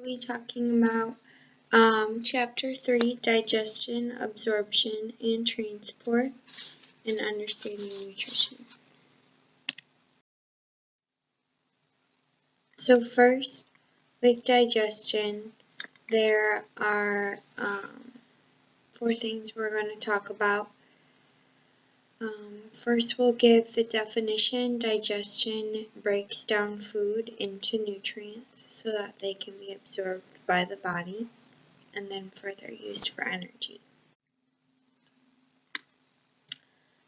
be talking about Chapter 3, Digestion, Absorption, and Transport, and Understanding Nutrition. So first, with digestion, there are 4 things we're going to talk about. First, we'll give the definition. Digestion breaks down food into nutrients so that they can be absorbed by the body and then further used for energy.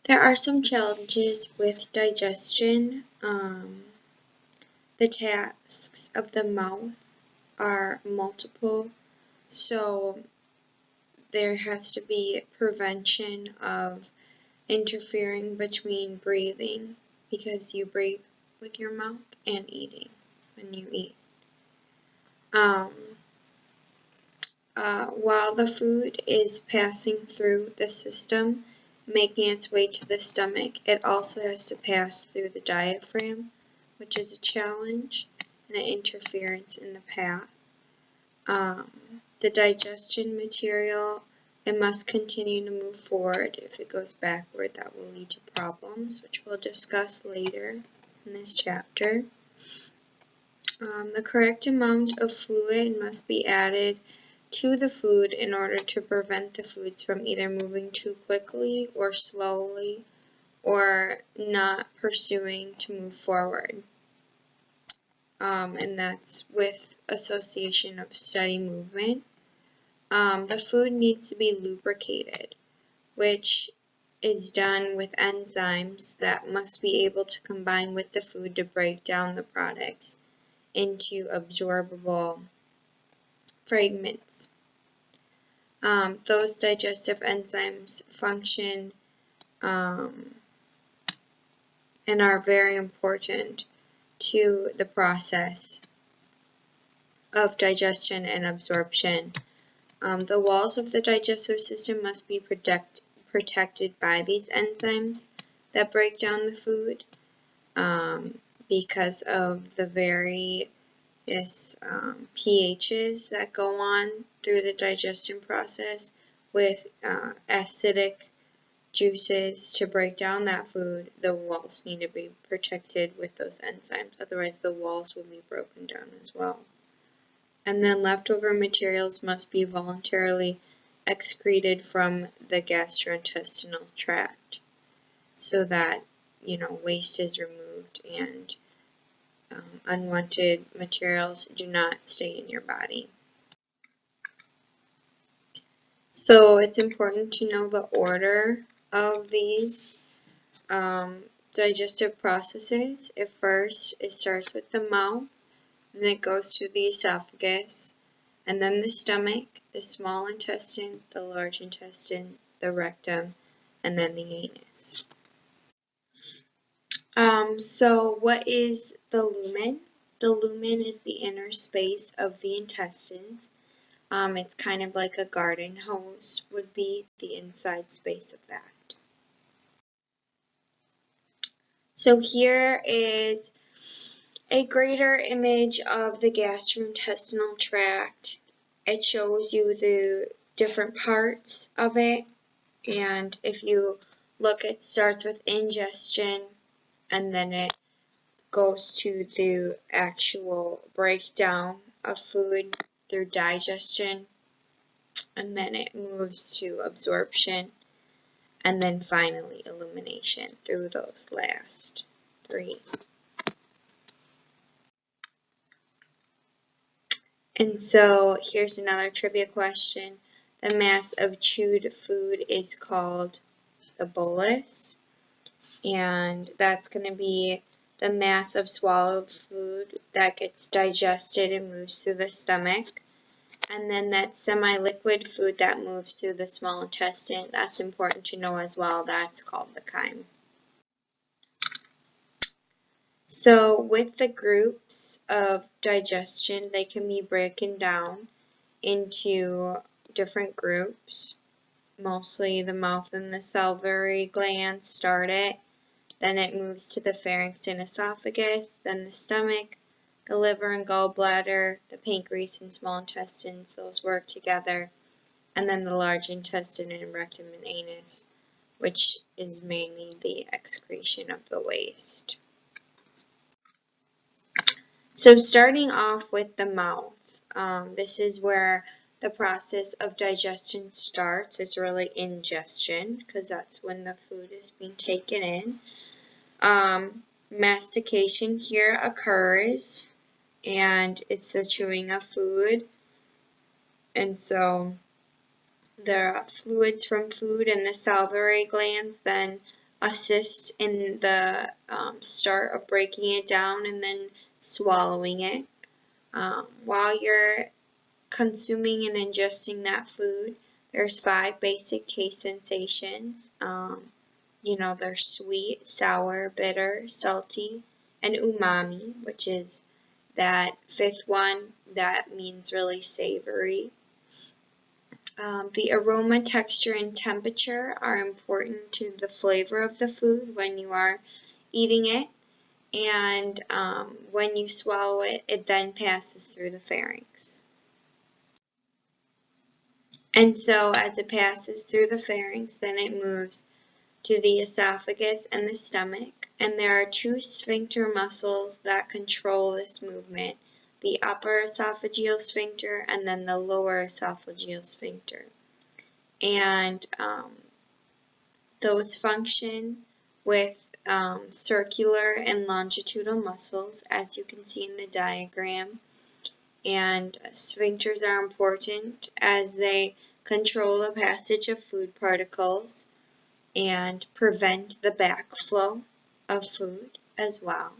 There are some challenges with digestion. The tasks of the mouth are multiple, so there has to be prevention of interfering between breathing, because you breathe with your mouth, and eating when you eat. While the food is passing through the system, making its way to the stomach, it also has to pass through the diaphragm, which is a challenge and an interference in the path. The digestion material, it must continue to move forward. If it goes backward, that will lead to problems, which we'll discuss later in this chapter. The correct amount of fluid must be added to the food in order to prevent the foods from either moving too quickly or slowly or not pursuing to move forward. And that's with association of steady movement. The food needs to be lubricated, which is done with enzymes that must be able to combine with the food to break down the products into absorbable fragments. Those digestive enzymes function and are very important to the process of digestion and absorption. The walls of the digestive system must be protected by these enzymes that break down the food because of the various pHs that go on through the digestion process with acidic juices to break down that food. The walls need to be protected with those enzymes, otherwise the walls will be broken down as well. And then leftover materials must be voluntarily excreted from the gastrointestinal tract so that, waste is removed and unwanted materials do not stay in your body. So it's important to know the order of these digestive processes. At first, it starts with the mouth, and it goes to the esophagus, and then the stomach, the small intestine, the large intestine, the rectum, and then the anus. So what is the lumen? The lumen is the inner space of the intestines. It's kind of like a garden hose would be the inside space of that. So here is a greater image of the gastrointestinal tract. It shows you the different parts of it, and if you look, it starts with ingestion, and then it goes to the actual breakdown of food through digestion, and then it moves to absorption, and then finally elimination through those last 3. And so here's another trivia question. The mass of chewed food is called the bolus, and that's going to be the mass of swallowed food that gets digested and moves through the stomach. And then that semi-liquid food that moves through the small intestine, that's important to know as well. That's called the chyme. So with the groups of digestion, they can be broken down into different groups. Mostly the mouth and the salivary glands start it. Then it moves to the pharynx and esophagus, then the stomach, the liver and gallbladder, the pancreas and small intestines, those work together, and then the large intestine and rectum and anus, which is mainly the excretion of the waste. So starting off with the mouth, this is where the process of digestion starts. It's really ingestion, because that's when the food is being taken in. Mastication here occurs, and it's the chewing of food. And so the fluids from food and the salivary glands then assist in the start of breaking it down and then swallowing it. While you're consuming and ingesting that food, there's 5 basic taste sensations. There's sweet, sour, bitter, salty, and umami, which is that 5th one that means really savory. The aroma, texture, and temperature are important to the flavor of the food when you are eating it. And when you swallow it, it then passes through the pharynx. And so as it passes through the pharynx, then it moves to the esophagus and the stomach. And there are 2 sphincter muscles that control this movement, the upper esophageal sphincter and then the lower esophageal sphincter. And those function with circular and longitudinal muscles, as you can see in the diagram. And sphincters are important as they control the passage of food particles and prevent the backflow of food as well.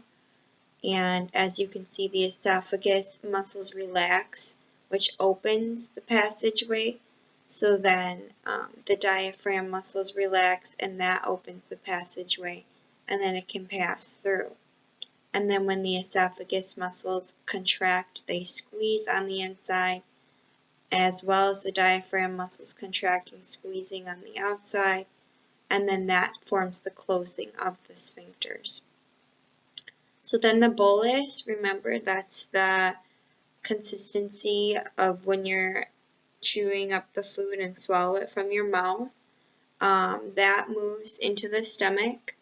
And as you can see, the esophagus muscles relax, which opens the passageway. So then the diaphragm muscles relax, and that opens the passageway, and then it can pass through. And then when the esophagus muscles contract, they squeeze on the inside, as well as the diaphragm muscles contracting, squeezing on the outside, and then that forms the closing of the sphincters. So then the bolus, remember, that's the consistency of when you're chewing up the food and swallow it from your mouth. That moves into the stomach,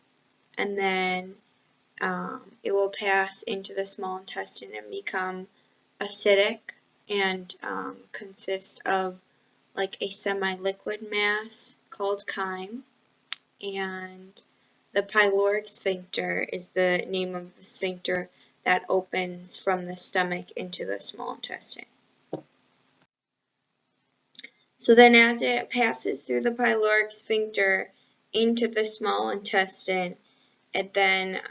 and then it will pass into the small intestine and become acidic and consist of like a semi-liquid mass called chyme. And the pyloric sphincter is the name of the sphincter that opens from the stomach into the small intestine. So then as it passes through the pyloric sphincter into the small intestine, it then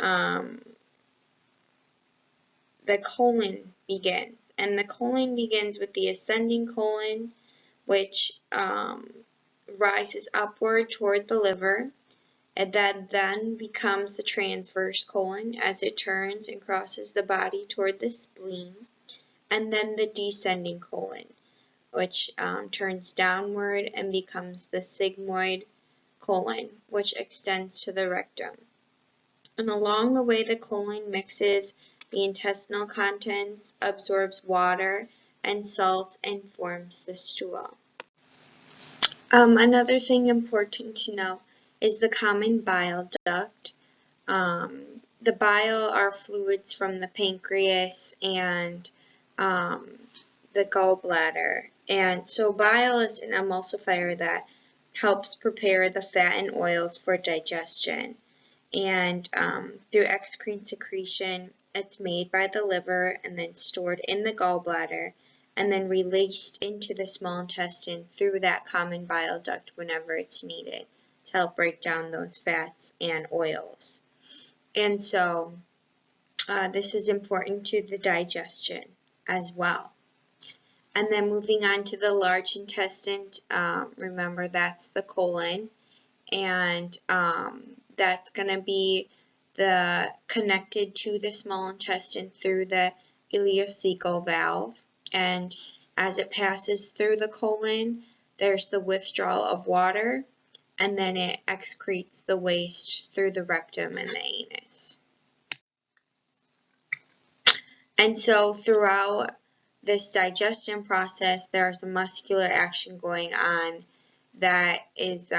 the colon begins. And the colon begins with the ascending colon, which rises upward toward the liver. And that then becomes the transverse colon as it turns and crosses the body toward the spleen. And then the descending colon, which turns downward and becomes the sigmoid colon, which extends to the rectum. And along the way, the colon mixes the intestinal contents, absorbs water and salts, and forms the stool. Another thing important to know is the common bile duct. The bile are fluids from the pancreas and the gallbladder. And so bile is an emulsifier that helps prepare the fat and oils for digestion. And through excrete secretion, it's made by the liver and then stored in the gallbladder and then released into the small intestine through that common bile duct whenever it's needed to help break down those fats and oils. And so this is important to the digestion as well. And then moving on to the large intestine, remember that's the colon, and that's going to be connected to the small intestine through the ileocecal valve. And as it passes through the colon, there's the withdrawal of water, and then it excretes the waste through the rectum and the anus. And so throughout this digestion process, there's a muscular action going on that is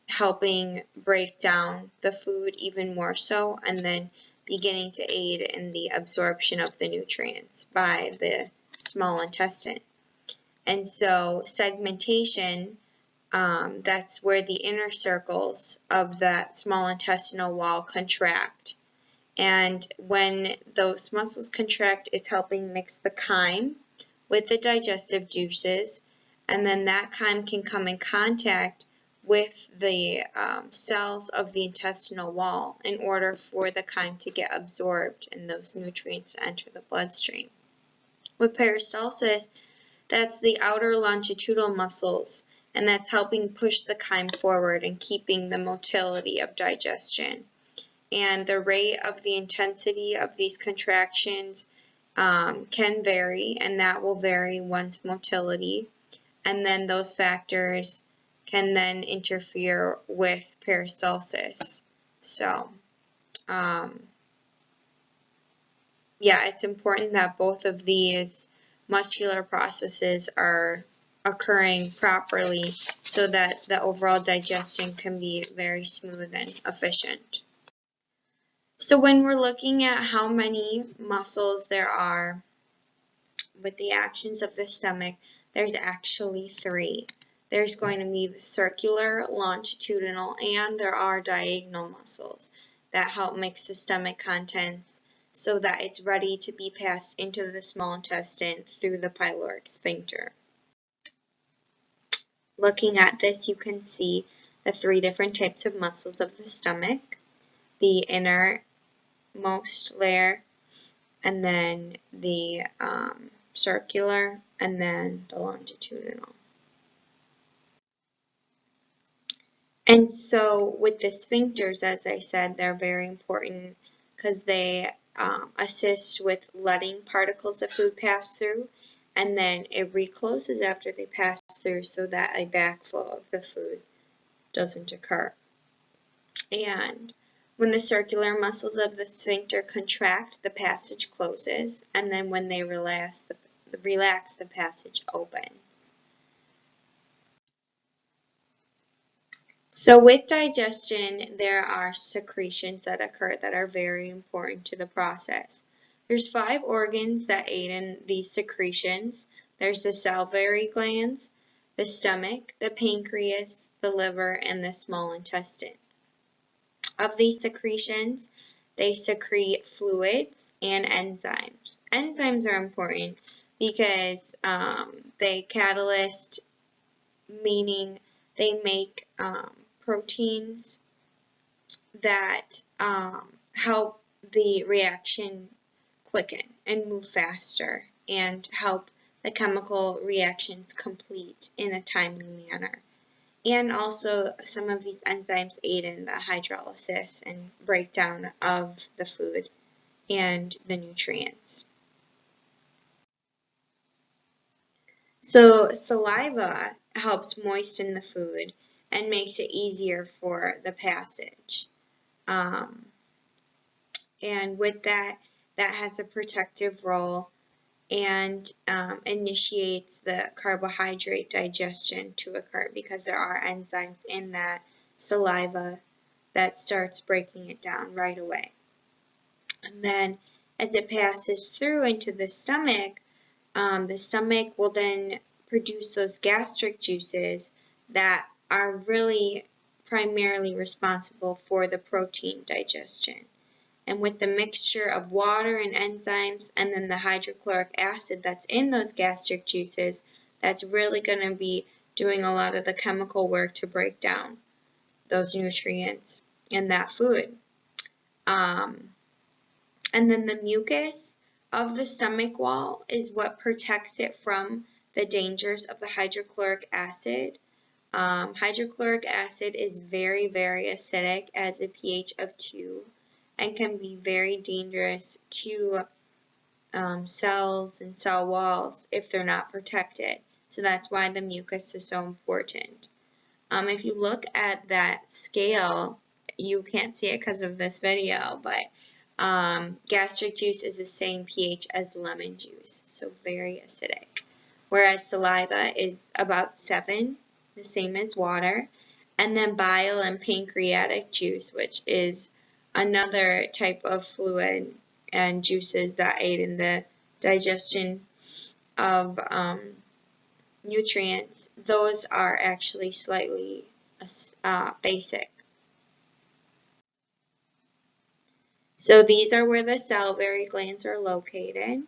helping break down the food even more so, and then beginning to aid in the absorption of the nutrients by the small intestine. And so segmentation, that's where the inner circles of that small intestinal wall contract. And when those muscles contract, it's helping mix the chyme with the digestive juices, and then that chyme can come in contact with the cells of the intestinal wall in order for the chyme to get absorbed and those nutrients to enter the bloodstream. With peristalsis, that's the outer longitudinal muscles, and that's helping push the chyme forward and keeping the motility of digestion. And the rate of the intensity of these contractions can vary, and that will vary one's motility. And then those factors can then interfere with peristalsis. So, yeah, it's important that both of these muscular processes are occurring properly so that the overall digestion can be very smooth and efficient. So when we're looking at how many muscles there are with the actions of the stomach, there's actually 3. There's going to be the circular, longitudinal, and there are diagonal muscles that help mix the stomach contents so that it's ready to be passed into the small intestine through the pyloric sphincter. Looking at this, you can see the 3 different types of muscles of the stomach: the innermost layer, and then the circular, and then the longitudinal. And so with the sphincters, as I said, they're very important because they assist with letting particles of food pass through, and then it recloses after they pass through so that a backflow of the food doesn't occur. And when the circular muscles of the sphincter contract, the passage closes, and then when they relax, the passage opens. So with digestion, there are secretions that occur that are very important to the process. There's 5 organs that aid in these secretions. There's the salivary glands, the stomach, the pancreas, the liver, and the small intestine. Of these secretions, they secrete fluids and enzymes. Enzymes are important because they catalyst, meaning they make proteins that help the reaction quicken and move faster and help the chemical reactions complete in a timely manner. And also some of these enzymes aid in the hydrolysis and breakdown of the food and the nutrients. So saliva helps moisten the food and makes it easier for the passage. And with that, that has a protective role and initiates the carbohydrate digestion to occur because there are enzymes in that saliva that starts breaking it down right away. And then as it passes through into the stomach will then produce those gastric juices that are really primarily responsible for the protein digestion. And with the mixture of water and enzymes and then the hydrochloric acid that's in those gastric juices, that's really going to be doing a lot of the chemical work to break down those nutrients in that food. And then the mucus of the stomach wall is what protects it from the dangers of the hydrochloric acid. Hydrochloric acid is very, very acidic, as a pH of 2, and can be very dangerous to cells and cell walls if they're not protected. So that's why the mucus is so important. If you look at that scale, you can't see it because of this video, but gastric juice is the same pH as lemon juice, so very acidic. Whereas saliva is about 7, the same as water. And then bile and pancreatic juice, which is another type of fluid and juices that aid in the digestion of nutrients, those are actually slightly basic. So these are where the salivary glands are located.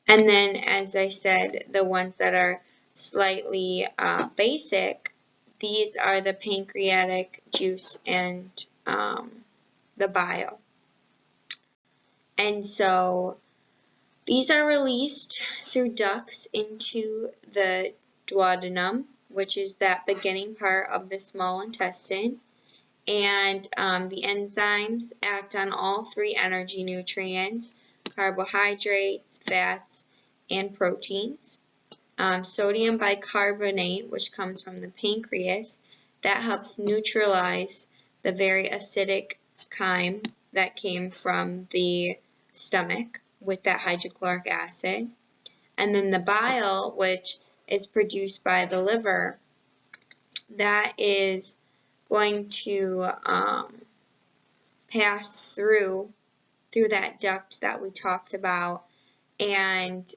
And then, as I said, the ones that are slightly basic, these are the pancreatic juice and the bile. And so these are released through ducts into the duodenum, which is that beginning part of the small intestine. And the enzymes act on all 3 energy nutrients: carbohydrates, fats, and proteins. Sodium bicarbonate, which comes from the pancreas, that helps neutralize the very acidic chyme that came from the stomach with that hydrochloric acid. And then the bile, which is produced by the liver, that is going to pass through that duct that we talked about, and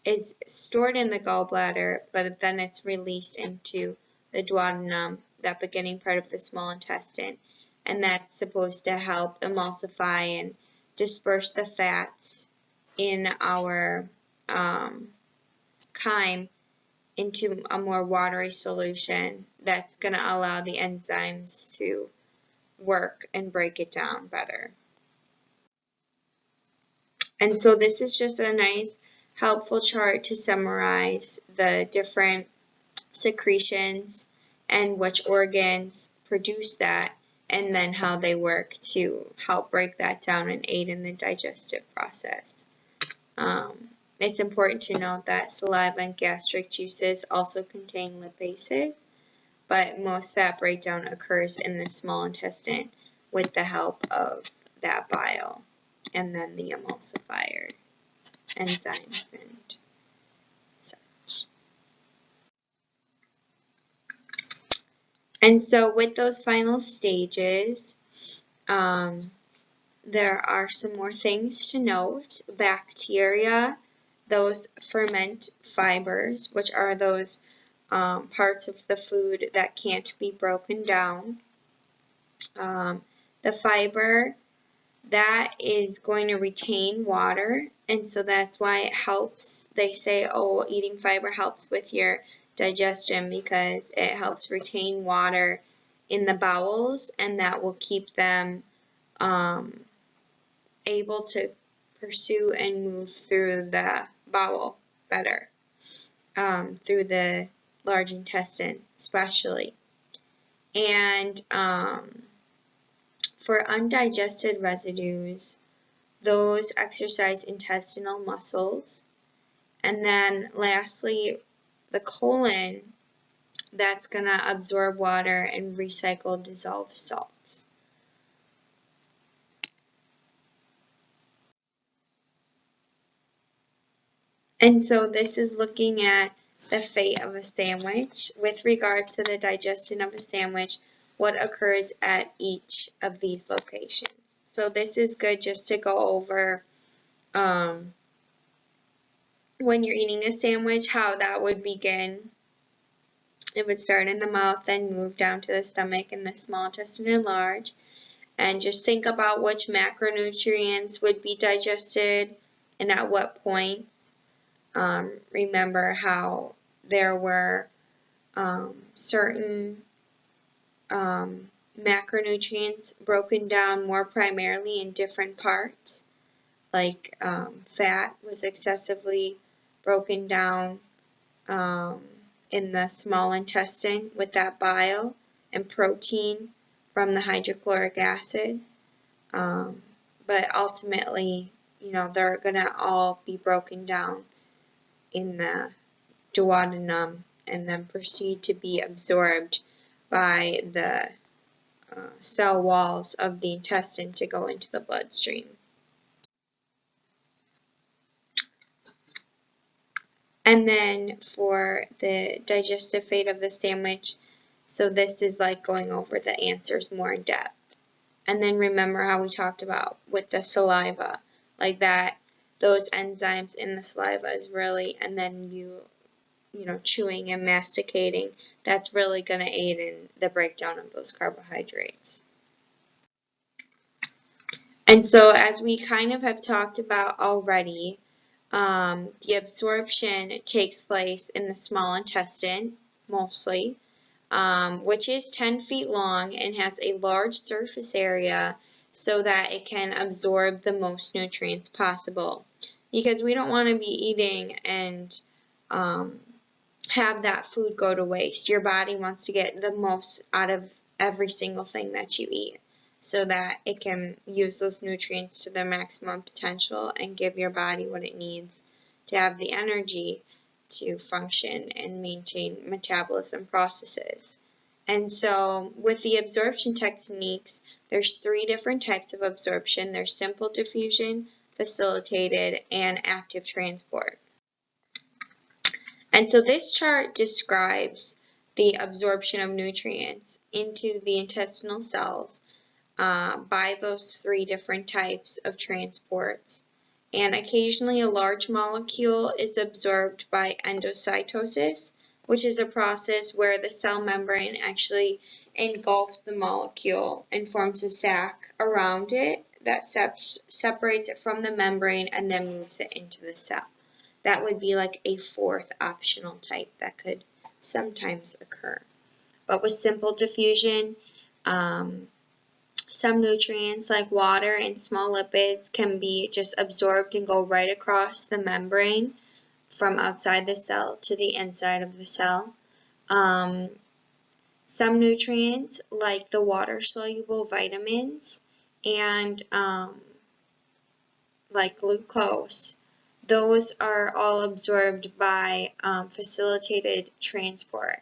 is stored in the gallbladder, but then it's released into the duodenum, that beginning part of the small intestine, and that's supposed to help emulsify and disperse the fats in our chyme into a more watery solution that's going to allow the enzymes to work and break it down better. And so this is just a nice, helpful chart to summarize the different secretions and which organs produce that, and then how they work to help break that down and aid in the digestive process. It's important to note that saliva and gastric juices also contain lipases, but most fat breakdown occurs in the small intestine with the help of that bile and then the emulsifier enzymes and such. And so with those final stages, there are some more things to note. Bacteria, those ferment fibers, which are those parts of the food that can't be broken down. The fiber, that is going to retain water, and so that's why it helps. They say, oh, eating fiber helps with your digestion because it helps retain water in the bowels, and that will keep them able to pursue and move through the bowel better, through the large intestine especially. And for undigested residues, those exercise intestinal muscles. And then lastly, the colon, that's going to absorb water and recycle dissolved salts. And so this is looking at the fate of a sandwich with regards to the digestion of a sandwich, what occurs at each of these locations. So this is good just to go over when you're eating a sandwich, how that would begin. It would start in the mouth, then move down to the stomach and the small intestine and large. And just think about which macronutrients would be digested and at what point. Remember how there were certain macronutrients broken down more primarily in different parts, like fat was excessively broken down in the small intestine with that bile, and protein from the hydrochloric acid. But ultimately, they're going to all be broken down in the duodenum and then proceed to be absorbed by the cell walls of the intestine to go into the bloodstream. And then for the digestive fate of the sandwich, so this is like going over the answers more in depth. And then remember how we talked about with the saliva, like that, those enzymes in the saliva is really, and then you know, chewing and masticating, that's really going to aid in the breakdown of those carbohydrates. And so as we kind of have talked about already, the absorption takes place in the small intestine, mostly, which is 10 feet long and has a large surface area so that it can absorb the most nutrients possible. Because we don't want to be eating and have that food go to waste. Your body wants to get the most out of every single thing that you eat so that it can use those nutrients to their maximum potential and give your body what it needs to have the energy to function and maintain metabolism processes. And so with the absorption techniques, there's 3 different types of absorption. There's simple diffusion, facilitated, and active transport. And so this chart describes the absorption of nutrients into the intestinal cells by those 3 different types of transports. And occasionally a large molecule is absorbed by endocytosis, which is a process where the cell membrane actually engulfs the molecule and forms a sac around it that separates it from the membrane and then moves it into the cell. That would be like a 4th optional type that could sometimes occur. But with simple diffusion, some nutrients like water and small lipids can be just absorbed and go right across the membrane from outside the cell to the inside of the cell. Some nutrients like the water-soluble vitamins and like glucose, those are all absorbed by facilitated transport.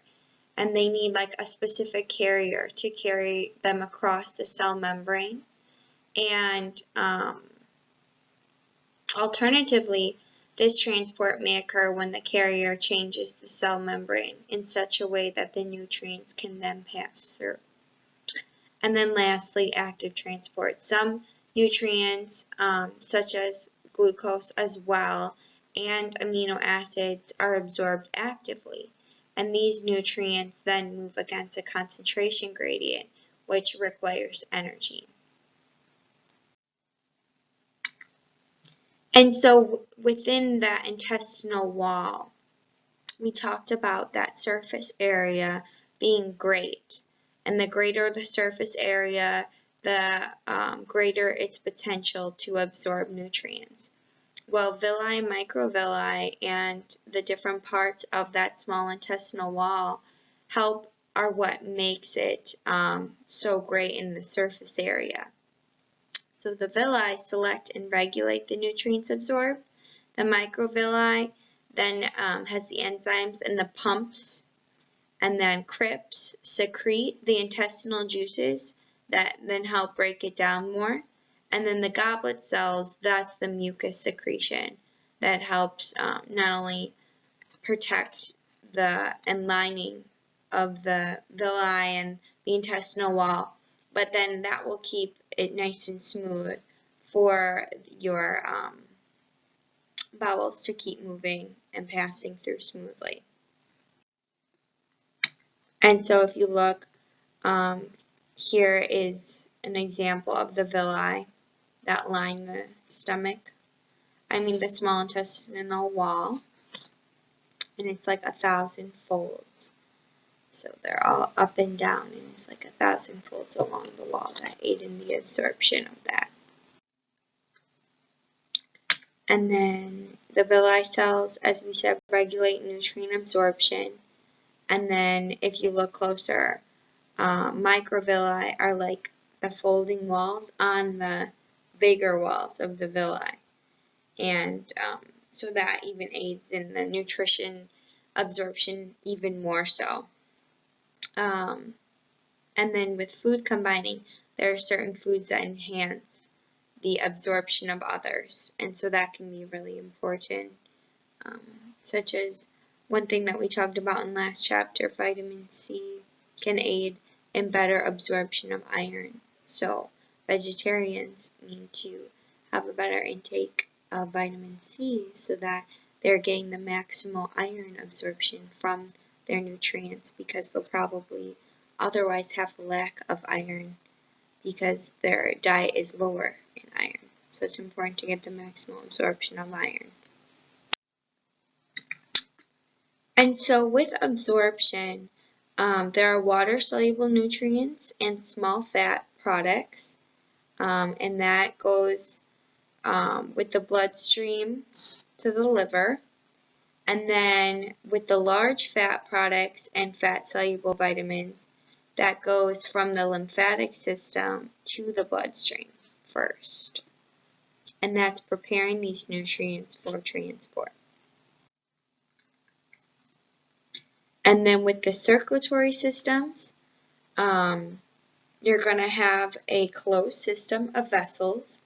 And they need like a specific carrier to carry them across the cell membrane. And alternatively, this transport may occur when the carrier changes the cell membrane in such a way that the nutrients can then pass through. And then lastly, active transport. Some nutrients, such as glucose as well, and amino acids are absorbed actively. And these nutrients then move against a concentration gradient, which requires energy. And so within that intestinal wall, we talked about that surface area being great. And the greater the surface area, the greater its potential to absorb nutrients. Well, villi, microvilli, and the different parts of that small intestinal wall are what makes it so great in the surface area. So the villi select and regulate the nutrients absorbed. The microvilli then has the enzymes and the pumps, and then crypts secrete the intestinal juices that then help break it down more. And then the goblet cells, that's the mucus secretion that helps not only protect the lining of the villi and the intestinal wall, but then that will keep it nice and smooth for your bowels to keep moving and passing through smoothly. And so if you look, here is an example of the villi that line the the small intestinal wall, and it's like 1,000 folds. So they're all up and down, and it's like 1,000 folds along the wall that aid in the absorption of that. And then the villi cells, as we said, regulate nutrient absorption. And then if you look closer, microvilli are like the folding walls on the bigger walls of the villi. And so that even aids in the nutrition absorption even more so. And then with food combining, there are certain foods that enhance the absorption of others, and so that can be really important, such as one thing that we talked about in last chapter, vitamin C can aid in better absorption of iron. So vegetarians need to have a better intake of vitamin C so that they're getting the maximal iron absorption from their nutrients, because they'll probably otherwise have a lack of iron because their diet is lower in iron. So it's important to get the maximal absorption of iron. And so with absorption, there are water-soluble nutrients and small fat products, and that goes with the bloodstream to the liver. And then with the large fat products and fat-soluble vitamins, that goes from the lymphatic system to the bloodstream first. And that's preparing these nutrients for transport. And then with the circulatory systems, you're going to have a closed system of vessels,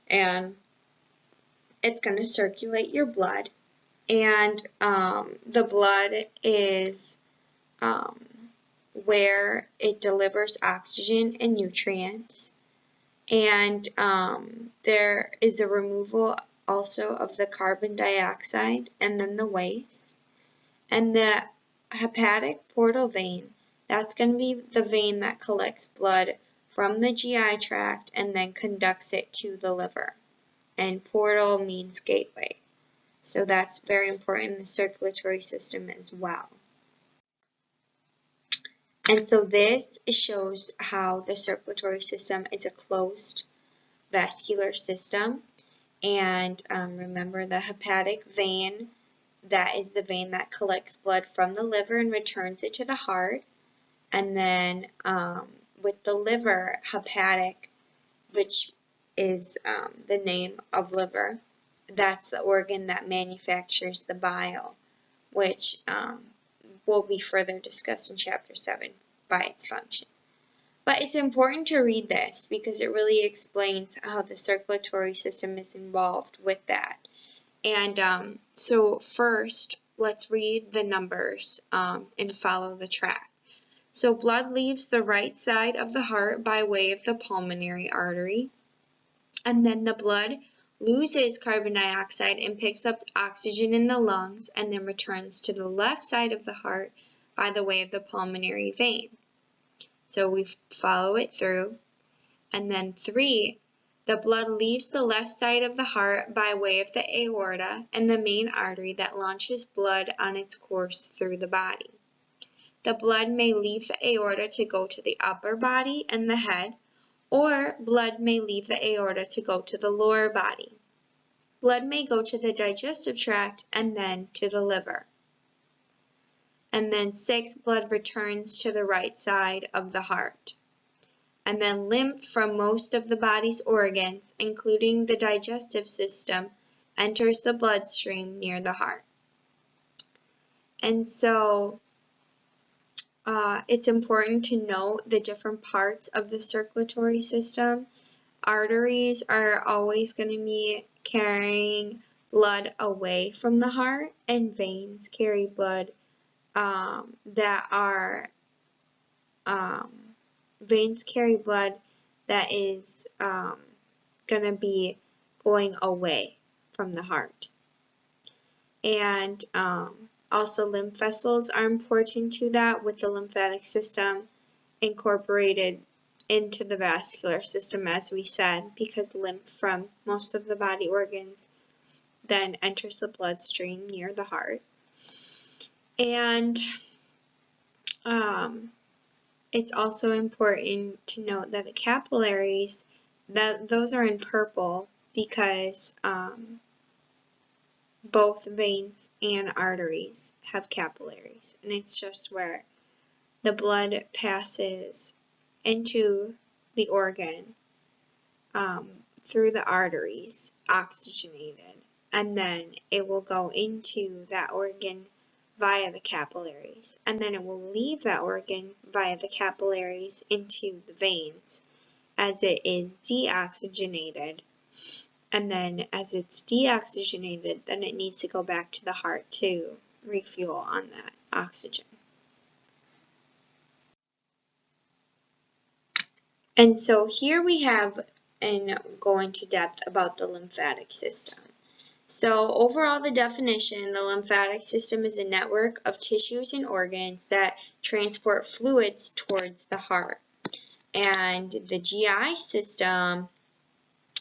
and it's going to circulate your blood. And the blood is where it delivers oxygen and nutrients. And there is a removal also of the carbon dioxide and then the waste. And the hepatic portal vein, that's going to be the vein that collects blood from the GI tract and then conducts it to the liver. And portal means gateway. So that's very important in the circulatory system as well. And so this shows how the circulatory system is a closed vascular system. And remember, the hepatic vein, that is the vein that collects blood from the liver and returns it to the heart. And then with the liver, hepatic, which is the name of liver, that's the organ that manufactures the bile, which will be further discussed in Chapter 7 by its function. But it's important to read this because it really explains how the circulatory system is involved with that. And so first, let's read the numbers and follow the track. So blood leaves the right side of the heart by way of the pulmonary artery, and then the blood loses carbon dioxide and picks up oxygen in the lungs, and then returns to the left side of the heart by the way of the pulmonary vein. So we follow it through. And then 3, the blood leaves the left side of the heart by way of the aorta and the main artery that launches blood on its course through the body. The blood may leave the aorta to go to the upper body and the head, or blood may leave the aorta to go to the lower body. Blood may go to the digestive tract and then to the liver. And then 6, blood returns to the right side of the heart. And then lymph from most of the body's organs, including the digestive system, enters the bloodstream near the heart. And so it's important to note the different parts of the circulatory system. Arteries are always going to be carrying blood away from the heart, and veins carry blood veins carry blood that is going to be going away from the heart. And also lymph vessels are important to that, with the lymphatic system incorporated into the vascular system, as we said, because lymph from most of the body organs then enters the bloodstream near the heart. And it's also important to note that the capillaries, those are in purple because both veins and arteries have capillaries, and it's just where the blood passes into the organ through the arteries, oxygenated, and then it will go into that organ via the capillaries, and then it will leave that organ via the capillaries into the veins as it is deoxygenated. And then as it's deoxygenated, then it needs to go back to the heart to refuel on that oxygen. And so here we have, and go into depth about the lymphatic system. So overall, the definition, the lymphatic system is a network of tissues and organs that transport fluids towards the heart. And the GI system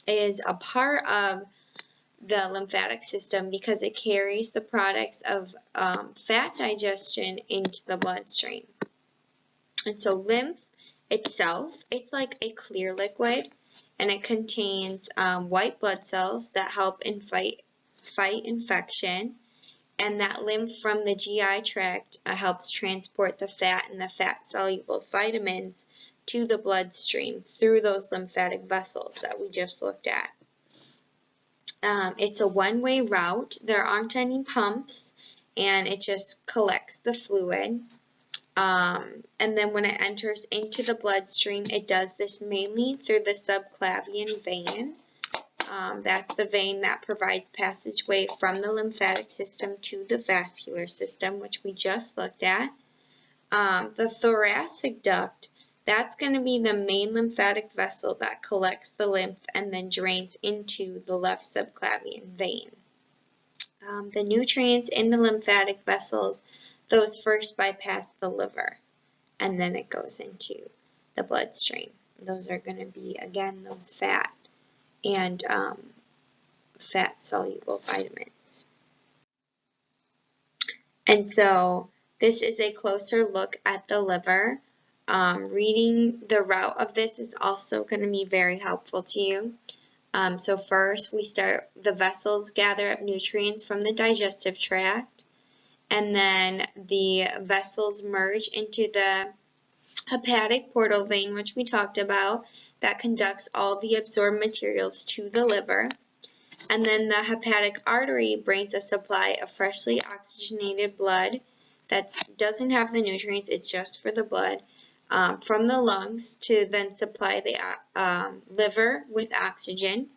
is a part of the lymphatic system because it carries the products of fat digestion into the bloodstream. And so lymph itself, it's like a clear liquid, and it contains white blood cells that help fight infection, and that lymph from the GI tract helps transport the fat and the fat-soluble vitamins to the bloodstream through those lymphatic vessels that we just looked at. It's a one-way route. There aren't any pumps, and it just collects the fluid. And then when it enters into the bloodstream, it does this mainly through the subclavian vein. That's the vein that provides passageway from the lymphatic system to the vascular system, which we just looked at. The thoracic duct, that's going to be the main lymphatic vessel that collects the lymph and then drains into the left subclavian vein. The nutrients in the lymphatic vessels, those first bypass the liver, and then it goes into the bloodstream. Those are going to be, again, those fat and fat-soluble vitamins. And so this is a closer look at the liver. Reading the route of this is also going to be very helpful to you. So first we start, the vessels gather up nutrients from the digestive tract, and then the vessels merge into the hepatic portal vein, which we talked about, that conducts all the absorbed materials to the liver. And then the hepatic artery brings a supply of freshly oxygenated blood that doesn't have the nutrients, it's just for the blood, from the lungs to then supply the liver with oxygen.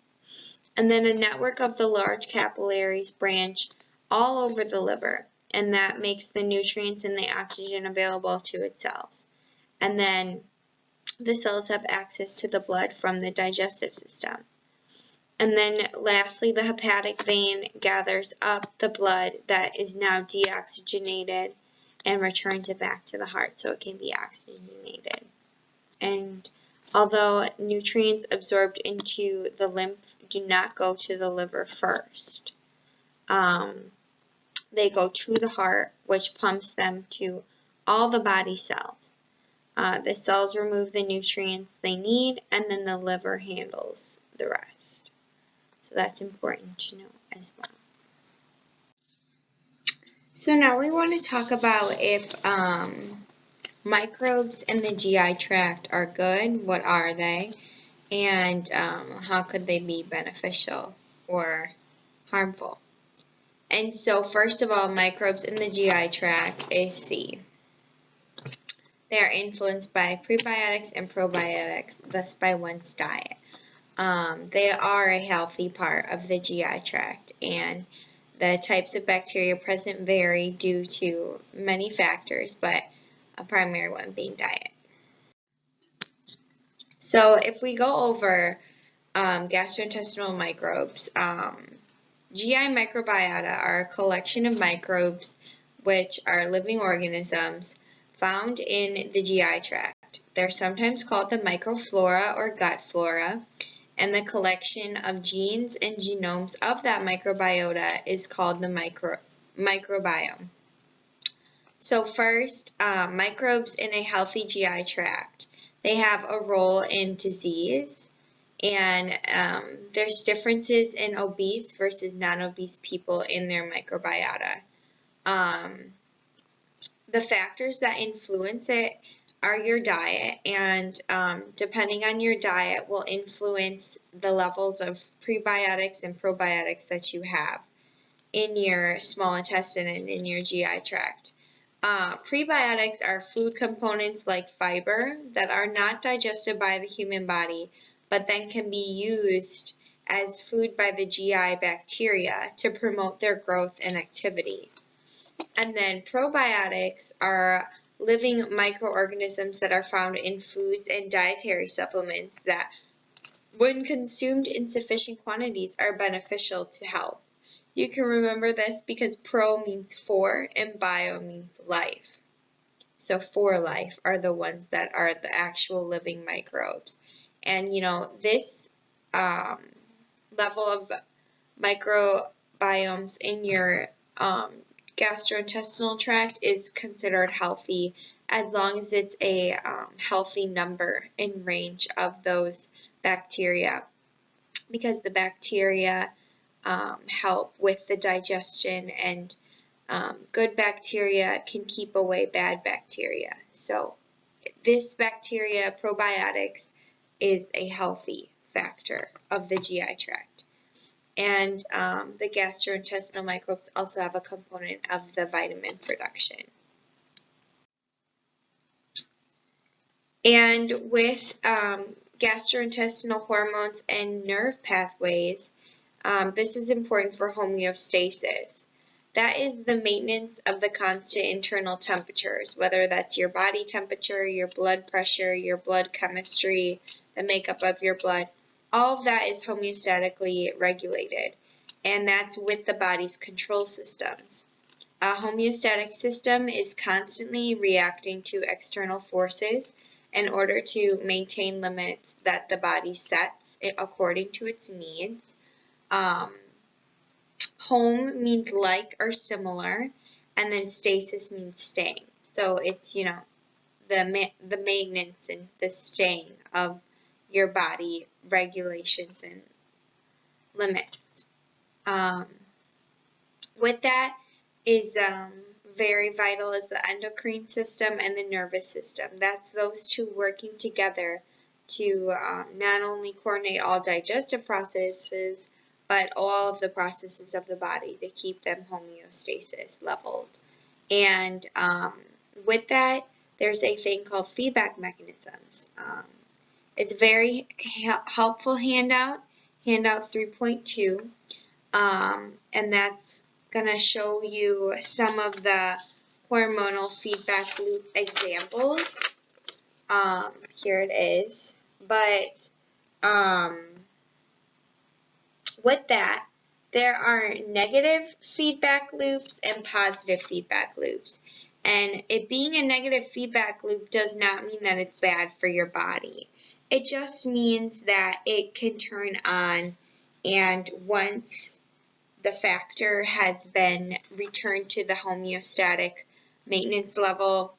And then a network of the large capillaries branch all over the liver, and that makes the nutrients and the oxygen available to its cells. And then the cells have access to the blood from the digestive system. And then lastly, the hepatic vein gathers up the blood that is now deoxygenated and returns it back to the heart so it can be oxygenated. And although nutrients absorbed into the lymph do not go to the liver first, they go to the heart, which pumps them to all the body cells. The cells remove the nutrients they need, and then the liver handles the rest. So that's important to know as well. So now we want to talk about if microbes in the GI tract are good, what are they, and how could they be beneficial or harmful. And so first of all, microbes in the GI tract is C. They are influenced by prebiotics and probiotics, thus by one's diet. They are a healthy part of the GI tract, and the types of bacteria present vary due to many factors, but a primary one being diet. So if we go over gastrointestinal microbes, GI microbiota are a collection of microbes which are living organisms found in the GI tract. They're sometimes called the microflora or gut flora, and the collection of genes and genomes of that microbiota is called the microbiome. So first, microbes in a healthy GI tract. They have a role in disease, and there's differences in obese versus non-obese people in their microbiota. The factors that influence it are your diet, and depending on your diet will influence the levels of prebiotics and probiotics that you have. in your small intestine and in your GI tract. Prebiotics are food components like fiber that are not digested by the human body, but then can be used as food by the GI bacteria to promote their growth and activity. And then probiotics are living microorganisms that are found in foods and dietary supplements that, when consumed in sufficient quantities, are beneficial to health. You can remember this because pro means for and bio means life. So for life are the ones that are the actual living microbes. And this level of microbiomes in your gastrointestinal tract is considered healthy as long as it's a healthy number in range of those bacteria, because the bacteria help with the digestion, and good bacteria can keep away bad bacteria. So this bacteria, probiotics, is a healthy factor of the GI tract. And the gastrointestinal microbes also have a component of the vitamin production. And with gastrointestinal hormones and nerve pathways, this is important for homeostasis. That is the maintenance of the constant internal temperatures, whether that's your body temperature, your blood pressure, your blood chemistry, the makeup of your blood. All of that is homeostatically regulated, and that's with the body's control systems. A homeostatic system is constantly reacting to external forces in order to maintain limits that the body sets according to its needs. Home means like or similar, and then stasis means staying. So it's, the maintenance and the staying of your body regulations and limits. With that is very vital is the endocrine system and the nervous system. That's those two working together to not only coordinate all digestive processes, but all of the processes of the body to keep them homeostasis leveled. And with that, there's a thing called feedback mechanisms. It's a very helpful handout 3.2, and that's going to show you some of the hormonal feedback loop examples. Here it is. But with that, there are negative feedback loops and positive feedback loops. And it being a negative feedback loop does not mean that it's bad for your body. It just means that it can turn on, and once the factor has been returned to the homeostatic maintenance level,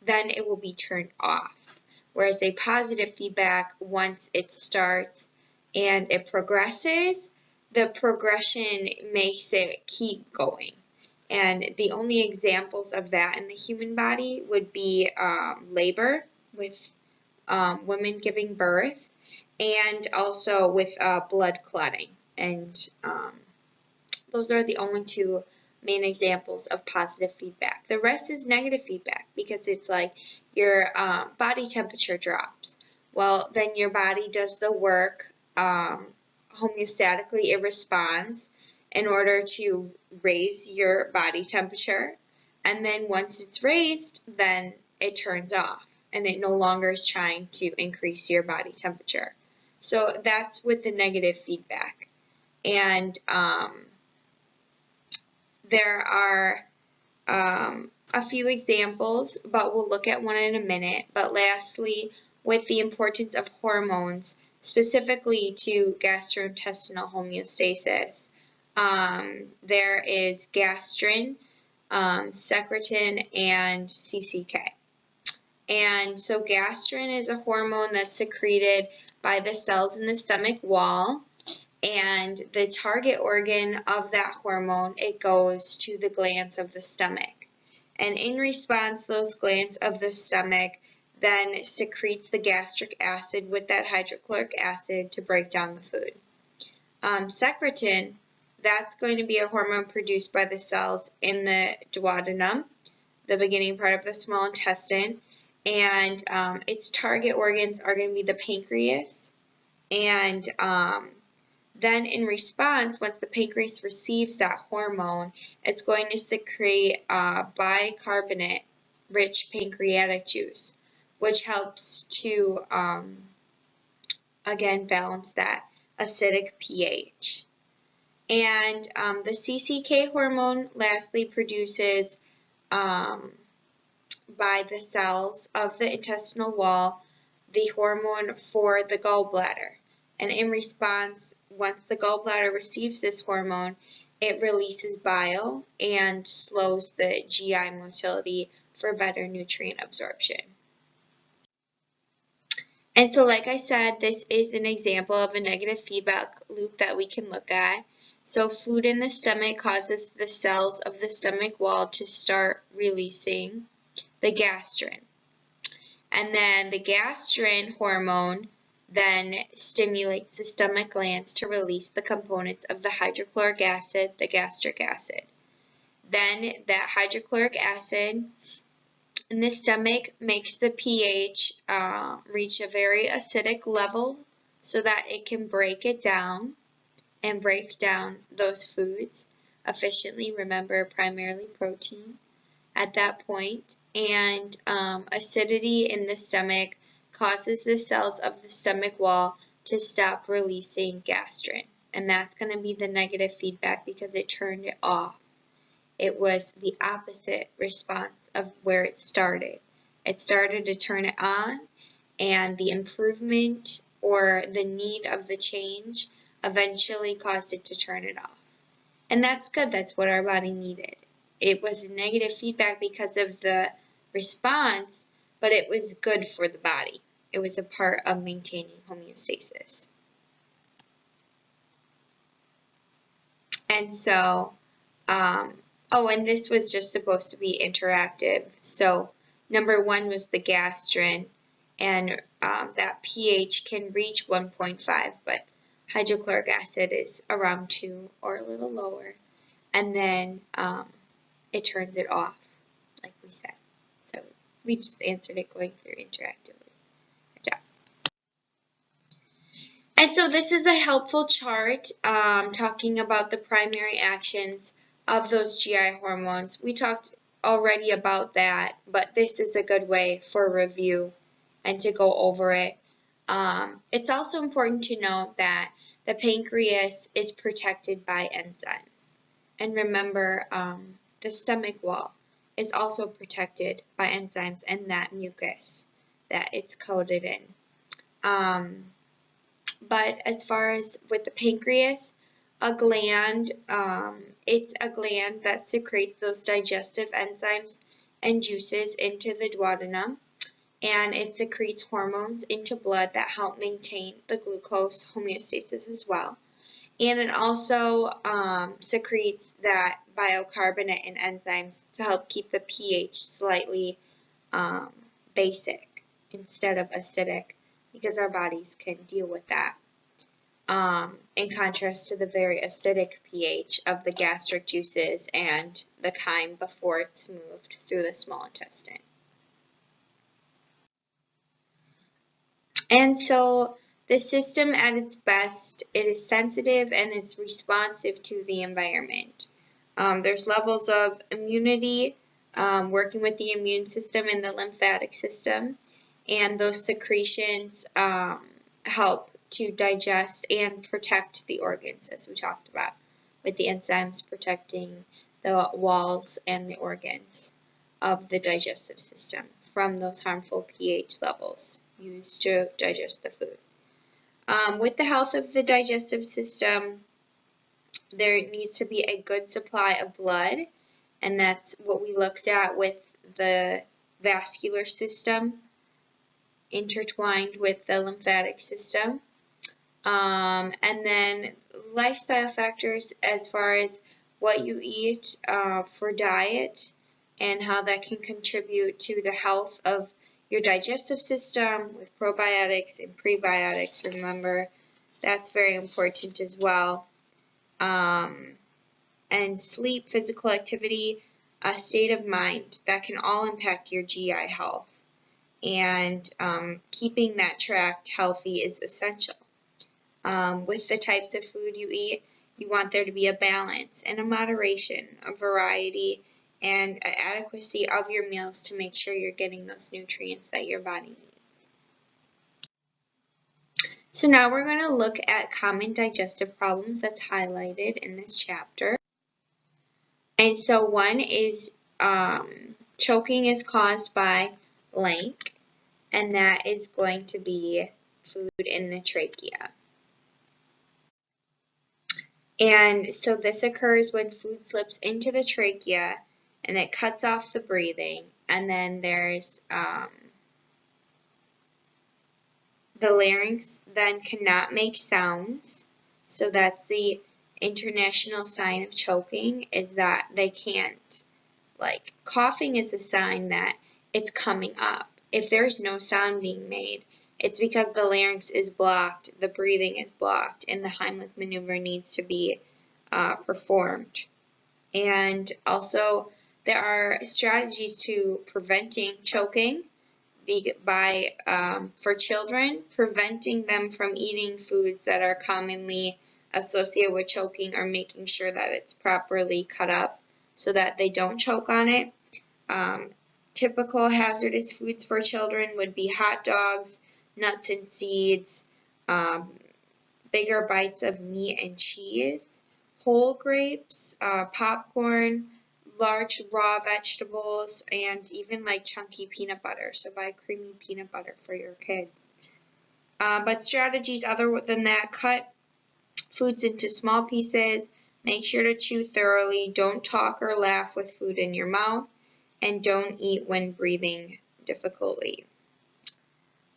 then it will be turned off. Whereas a positive feedback, once it starts and it progresses, the progression makes it keep going. And the only examples of that in the human body would be labor with women giving birth, and also with blood clotting. And those are the only two main examples of positive feedback. The rest is negative feedback, because it's like your body temperature drops. Well, then your body does the work homeostatically. It responds in order to raise your body temperature, and then once it's raised, then it turns off, and it no longer is trying to increase your body temperature. So that's with the negative feedback. And there are a few examples, but we'll look at one in a minute. But lastly, with the importance of hormones, specifically to gastrointestinal homeostasis, there is gastrin, secretin, and CCK. And so gastrin is a hormone that's secreted by the cells in the stomach wall, and the target organ of that hormone, it goes to the glands of the stomach. And in response, those glands of the stomach then secretes the gastric acid with that hydrochloric acid to break down the food. Secretin that's going to be a hormone produced by the cells in the duodenum, the beginning part of the small intestine, and its target organs are going to be the pancreas, and then in response, once the pancreas receives that hormone, it's going to secrete bicarbonate-rich pancreatic juice, which helps to, again, balance that acidic pH. And the CCK hormone lastly produces by the cells of the intestinal wall the hormone for the gallbladder. And in response, once the gallbladder receives this hormone, it releases bile and slows the GI motility for better nutrient absorption. And so, like I said, this is an example of a negative feedback loop that we can look at. So food in the stomach causes the cells of the stomach wall to start releasing the gastrin. And then the gastrin hormone then stimulates the stomach glands to release the components of the hydrochloric acid, the gastric acid. Then that hydrochloric acid in the stomach makes the pH reach a very acidic level so that it can break it down and break down those foods efficiently. Remember, primarily protein at that point. And acidity in the stomach causes the cells of the stomach wall to stop releasing gastrin. And that's going to be the negative feedback because it turned it off. It was the opposite response of where it started. It started to turn it on, and the improvement or the need of the change eventually caused it to turn it off. And that's good. That's what our body needed. It was a negative feedback because of the response, but it was good for the body. It was a part of maintaining homeostasis. And so, and this was just supposed to be interactive. So number 1 was the gastrin, and that pH can reach 1.5, but hydrochloric acid is around 2 or a little lower. And then it turns it off, like we said. So we just answered it going through interactively. Good job. And so this is a helpful chart talking about the primary actions of those GI hormones. We talked already about that, but this is a good way for review and to go over it. It's also important to note that the pancreas is protected by enzymes. And remember, the stomach wall is also protected by enzymes and that mucus that it's coated in. But as far as with the pancreas, a gland, it's a gland that secretes those digestive enzymes and juices into the duodenum, and it secretes hormones into blood that help maintain the glucose homeostasis as well. And it also secretes that bicarbonate and enzymes to help keep the pH slightly basic instead of acidic, because our bodies can deal with that. In contrast to the very acidic pH of the gastric juices and the chyme before it's moved through the small intestine. And so the system at its best, it is sensitive and it's responsive to the environment. There's levels of immunity, working with the immune system and the lymphatic system, and those secretions help to digest and protect the organs, as we talked about, with the enzymes protecting the walls and the organs of the digestive system from those harmful pH levels used to digest the food. With the health of the digestive system, there needs to be a good supply of blood, and that's what we looked at with the vascular system intertwined with the lymphatic system. And then lifestyle factors as far as what you eat for diet and how that can contribute to the health of your digestive system with probiotics and prebiotics. Remember, that's very important as well. and sleep, physical activity, a state of mind that can all impact your GI health. And keeping that tract healthy is essential. With the types of food you eat, you want there to be a balance and a moderation, a variety, and an adequacy of your meals to make sure you're getting those nutrients that your body needs. So now we're going to look at common digestive problems that's highlighted in this chapter. And so one is choking is caused by blank, and that is going to be food in the trachea. And so this occurs when food slips into the trachea and it cuts off the breathing, and then there's the larynx then cannot make sounds. So that's the international sign of choking, is that they can't, like coughing is a sign that it's coming up. If there's no sound being made, it's because the larynx is blocked, the breathing is blocked, and the Heimlich maneuver needs to be performed. And also, there are strategies to preventing choking by, for children, preventing them from eating foods that are commonly associated with choking, or making sure that it's properly cut up so that they don't choke on it. Typical hazardous foods for children would be hot dogs, nuts and seeds, bigger bites of meat and cheese, whole grapes, popcorn, large raw vegetables, and even like chunky peanut butter. So buy creamy peanut butter for your kids. But strategies other than that: cut foods into small pieces, make sure to chew thoroughly, don't talk or laugh with food in your mouth, and don't eat when breathing difficultly.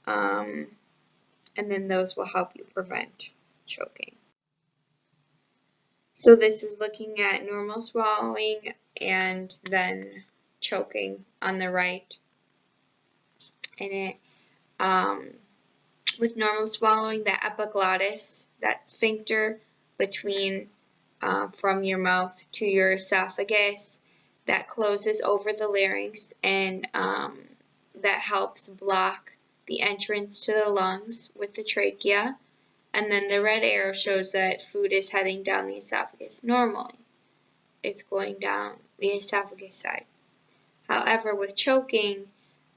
And then those will help you prevent choking. So this is looking at normal swallowing and then choking on the right. And with normal swallowing, the epiglottis, that sphincter between from your mouth to your esophagus, that closes over the larynx, and that helps block the entrance to the lungs with the trachea. And then the red arrow shows that food is heading down the esophagus. Normally, it's going down the esophagus side. However, with choking,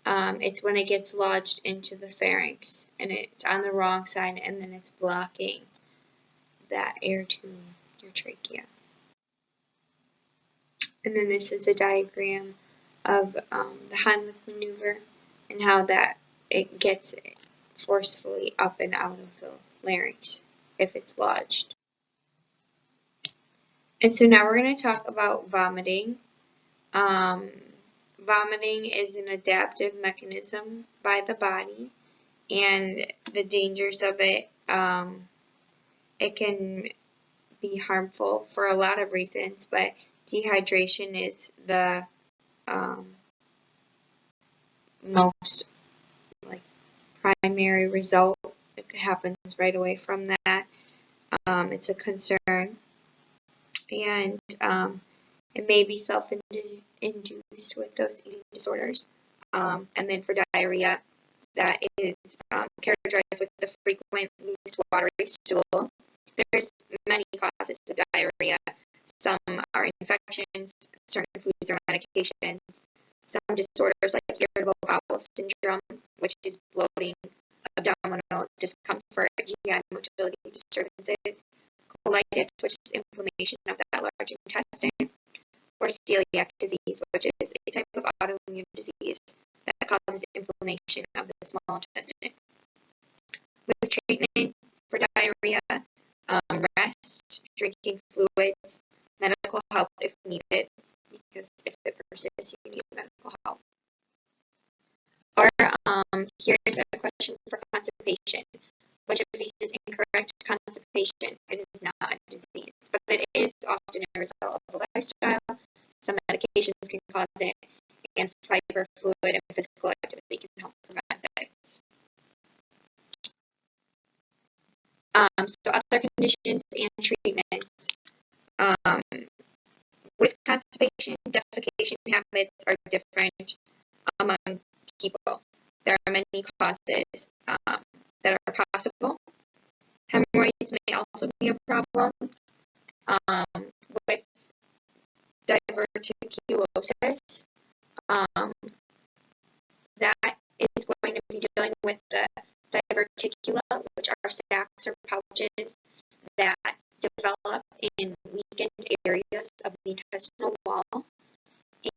it's when it gets lodged into the pharynx, and it's on the wrong side, and then it's blocking that air to your trachea. And then this is a diagram of the Heimlich maneuver and how that it gets it forcefully up and out of the larynx if it's lodged. And so now we're going to talk about vomiting. Vomiting is an adaptive mechanism by the body, and the dangers of it, it can be harmful for a lot of reasons, but dehydration is the most primary result. It happens right away from that. It's a concern, and it may be self-induced with those eating disorders. And then for diarrhea, that is characterized with the frequent loose watery stool. There's many causes of diarrhea. Some are infections, certain foods or medications. Some disorders like irritable bowel syndrome, which is bloating, abdominal discomfort, GI motility disturbances, colitis, which is inflammation of that large intestine, or celiac disease, which is a type of autoimmune disease that causes inflammation of the small intestine. With treatment for diarrhea, rest, drinking fluids, medical help if needed, because if it persists, you need medical help. Or here's a question for constipation. Which of these is incorrect? Constipation, it is not a disease, but it is often a result of a lifestyle. Some medications can cause it, and fiber, fluid, and physical activity can help prevent this. So other conditions and treatments. Um, with constipation, defecation habits are different among people. There are many causes that are possible. Hemorrhoids may also be a problem. With diverticulosis, that is going to be dealing with the diverticula, which are sacs or pouches that develop in weakened areas of the intestinal wall,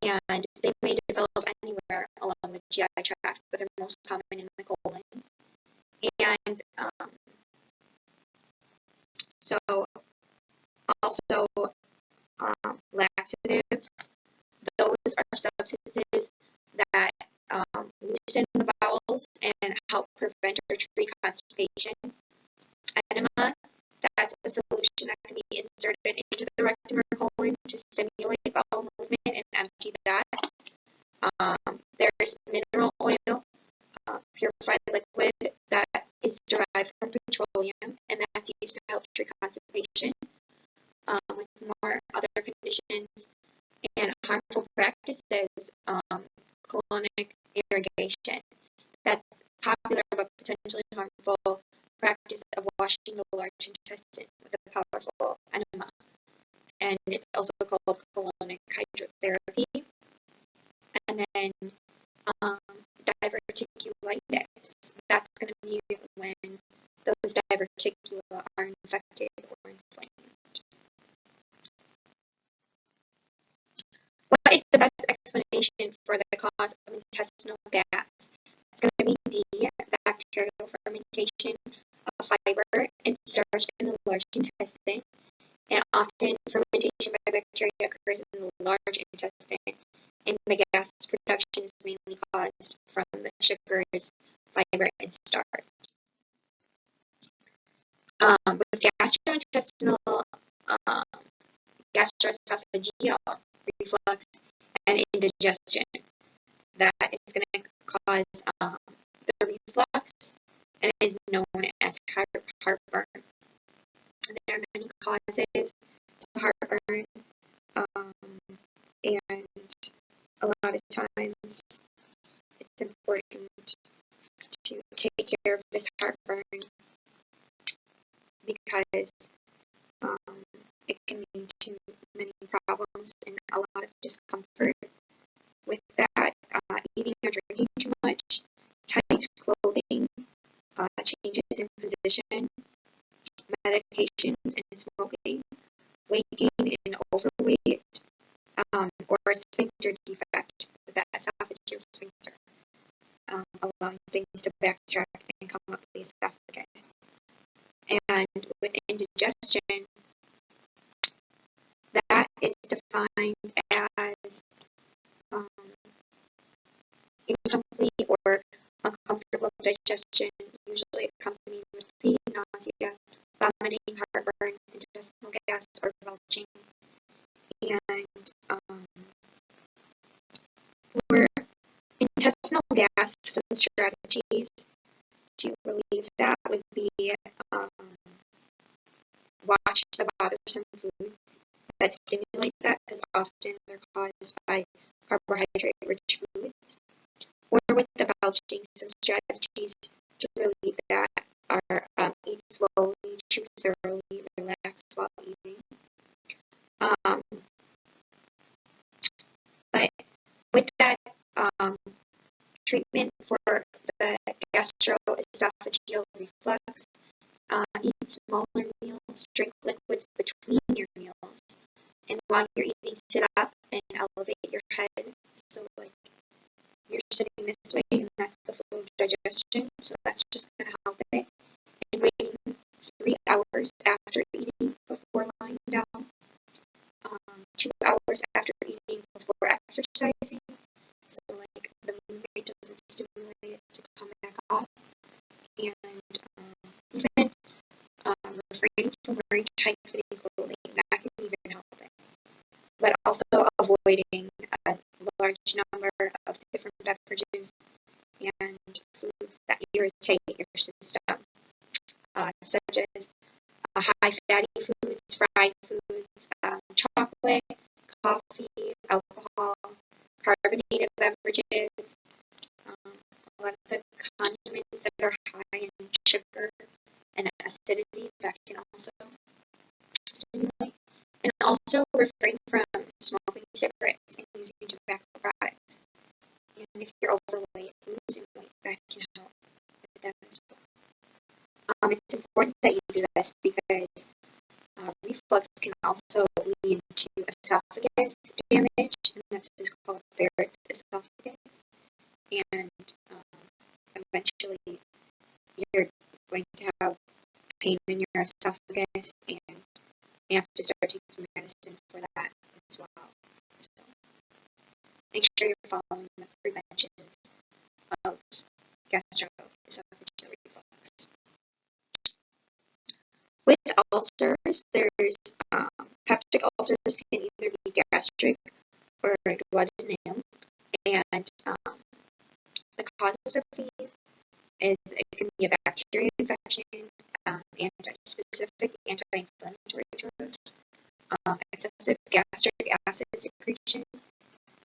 and they may develop anywhere along the GI tract, but they're most common in the colon. And so also laxatives, those are substances that loosen the bowels and help prevent or treat constipation. Enema, that's a solution that can be inserted into the rectum or colon to stimulate bowel movement and empty that. There's mineral oil, purified liquid that is derived from petroleum, and that's used to help treat constipation. With more other conditions and harmful practices, colonic irrigation. That's popular but potentially harmful practice of washing the large intestine with a powerful enema, and it's also called colonic hydrotherapy. And then diverticulitis. That's going to be when those diverticula are infected or inflamed. What is the best explanation for the cause of intestinal gas? It's going to be D, bacterial fermentation of fiber and starch in the large intestine. And often fermentation by bacteria occurs in the large intestine, and the gas production is mainly caused from the sugars, fiber, and starch. With gastrointestinal, gastroesophageal reflux and indigestion, that is going to cause the reflux and is known as heartburn. And there are many causes to heartburn, and a lot of times it's important to take care of this heartburn because it can lead to many problems and a lot of discomfort. With that, eating or drinking too much, tight clothing, changes in position, medications, and smoking, weight gain and overweight, or a sphincter defect with that esophageal sphincter, allowing things to backtrack and come up the esophagus. And with indigestion, that is defined as incomplete or uncomfortable digestion, usually accompanied with pain, nausea, vomiting, heartburn, intestinal gas, or belching. And for intestinal gas, some strategies to relieve that would be watch the bothersome foods that stimulate that, because often they're caused by carbohydrate-rich foods. Or with the belching, some strategies to relieve that are eat slowly, chew thoroughly, relax while eating. But with that treatment for the gastroesophageal reflux, eat smaller meals, drink liquids between your meals, and while you're eating, sit up and elevate your head. So like you're sitting this way, and that's the food digestion, so that's just going to help it. And waiting 3 hours after eating before lying down, 2 hours after eating before exercising, so like the movement doesn't stimulate it to come back off, and even refraining from wearing tight-fitting clothing, that can even help it. But also avoiding a large number of different beverages and foods that irritate your system, such as high fatty foods, fried foods, alcohol, carbonated beverages, a lot of the condiments that are high in sugar and acidity that can also stimulate. And also refrain from smoking cigarettes and using tobacco products. And if you're overweight, losing weight, that can help with that as well. It's important that you do this because reflux can also lead to esophagus damage, and this is called Barrett's esophagus. And eventually, you're going to have pain in your esophagus, and you have to start taking medicine for that as well. So make sure you're following the preventions of gastroesophageal reflux. With ulcers, there's peptic ulcers can either be gastric or duodenal, and the causes of these is it can be a bacterial infection, anti-specific anti-inflammatory drugs, excessive gastric acid secretion,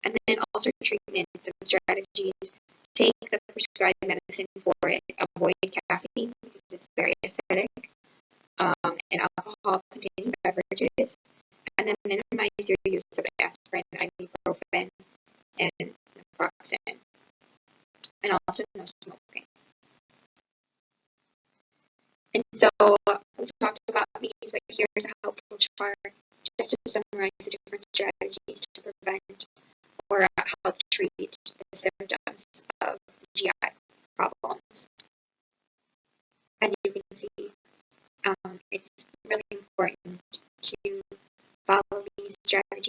and then ulcer treatments and strategies. Take the prescribed medicine for it, avoid caffeine because it's very acidic, and alcohol-containing beverages, and then minimize your use of aspirin, ibuprofen, and naproxen, and also no smoking. And so we talked about these, but here's a helpful chart just to summarize the different strategies to prevent or help treat the symptoms of GI problems. As you can see, it's really important to follow these strategies